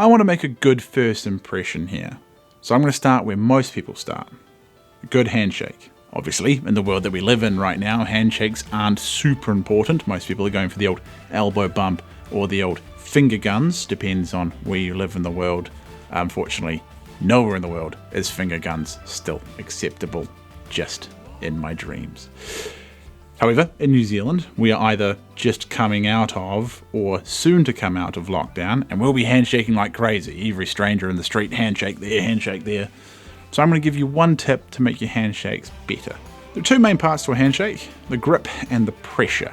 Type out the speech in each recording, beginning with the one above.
I want to make a good first impression here. So I'm going to start where most people start. A good handshake. Obviously, in the world that we live in right now, handshakes aren't super important. Most people are going for the old elbow bump or the old finger guns. Depends on where you live in the world. Unfortunately, nowhere in the world is finger guns still acceptable, just in my dreams. However, in New Zealand, we are either just coming out of or soon to come out of lockdown, and we'll be handshaking like crazy. Every stranger in the street, handshake there, handshake there. So I'm going to give you one tip to make your handshakes better. There are two main parts to a handshake, the grip and the pressure.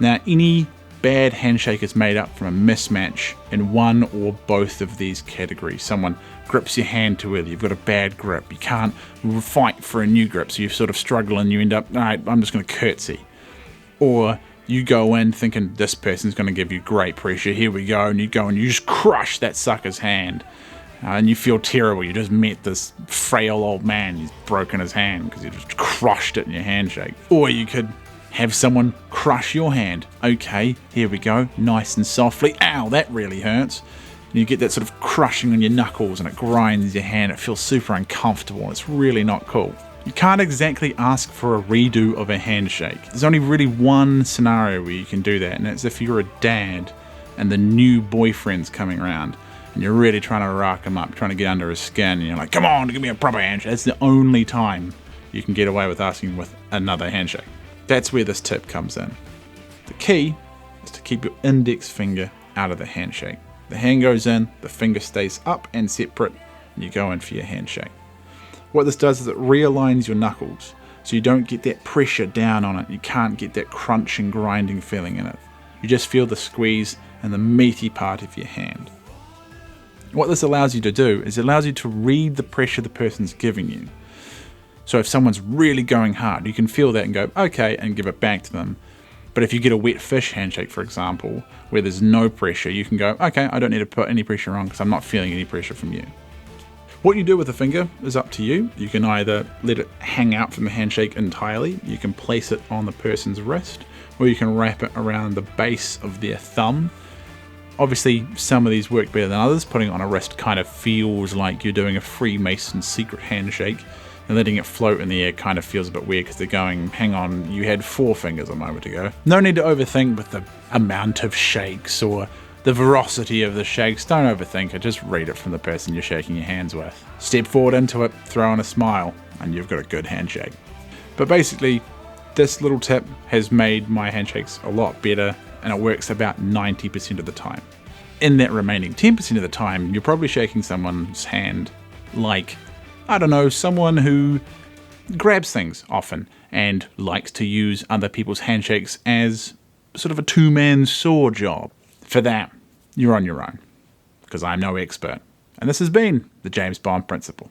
Now, any bad handshake is made up from a mismatch in one or both of these categories. Someone grips your hand too early, you've got a bad grip, you can't fight for a new grip, so you sort of struggle and you end up, all right, I'm just going to curtsy. Or you go in thinking this person's going to give you great pressure, here we go, and you go and you just crush that sucker's hand. And you feel terrible. You just met this frail old man. He's broken his hand because you just crushed it in your handshake. Or you could have someone crush your hand. Okay, here we go. Nice and softly. Ow, that really hurts. And you get that sort of crushing on your knuckles and it grinds your hand. It feels super uncomfortable. It's really not cool. You can't exactly ask for a redo of a handshake. There's only really one scenario where you can do that, and that's if you're a dad and the new boyfriend's coming around. And you're really trying to rock him up, trying to get under his skin, and you're like, come on, give me a proper handshake. That's the only time you can get away with asking with another handshake. That's where this tip comes in. The key is to keep your index finger out of the handshake. The hand goes in, the finger stays up and separate, and you go in for your handshake. What this does is it realigns your knuckles, so you don't get that pressure down on it. You can't get that crunching, grinding feeling in it. You just feel the squeeze and the meaty part of your hand. What this allows you to do is it allows you to read the pressure the person's giving you. So if someone's really going hard, you can feel that and go, okay, and give it back to them. But if you get a wet fish handshake, for example, where there's no pressure, you can go, okay, I don't need to put any pressure on because I'm not feeling any pressure from you. What you do with the finger is up to you. You can either let it hang out from the handshake entirely, you can place it on the person's wrist, or you can wrap it around the base of their thumb. Obviously, some of these work better than others. Putting it on a wrist kind of feels like you're doing a Freemason secret handshake, and letting it float in the air kind of feels a bit weird because they're going, hang on, you had 4 fingers a moment ago. No need to overthink with the amount of shakes or the veracity of the shakes. Don't overthink it, just read it from the person you're shaking your hands with. Step forward into it, throw in a smile, and you've got a good handshake. But basically, this little tip has made my handshakes a lot better, and it works about 90% of the time. In that remaining 10% of the time, you're probably shaking someone's hand like, I don't know, someone who grabs things often and likes to use other people's handshakes as sort of a two-man saw job. For that, you're on your own, because I'm no expert. And this has been the James Bond Principle.